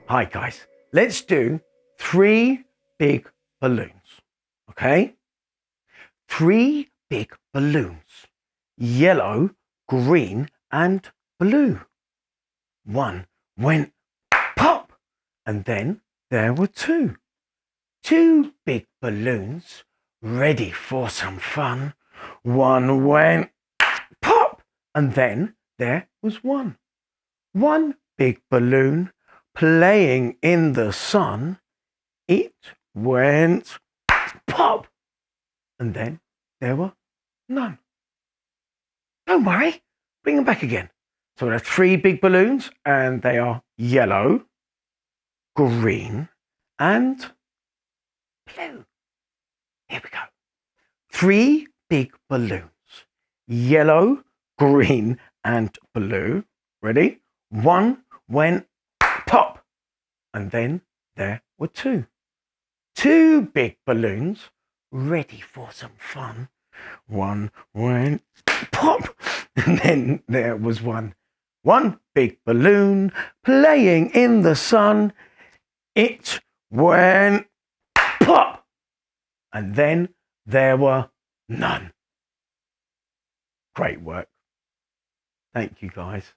Hi guys, let's do 3 big balloons, okay? 3 big balloons, yellow, green and blue. One went pop and then there were 2. 2 big balloons ready for some fun. One went pop and then there was 1. 1 big balloon playing in the sun. It went pop and then there were none. Don't worry, bring them back again. So there are 3 big balloons and they are yellow, green and blue. Here we go. 3 big balloons, yellow, green and blue. Ready? 1 went pop and then there were 2. 2 big balloons ready for some fun. 1 went pop and then there was 1. 1 big balloon playing in the sun. It went pop and then there were none. Great work. Thank you guys.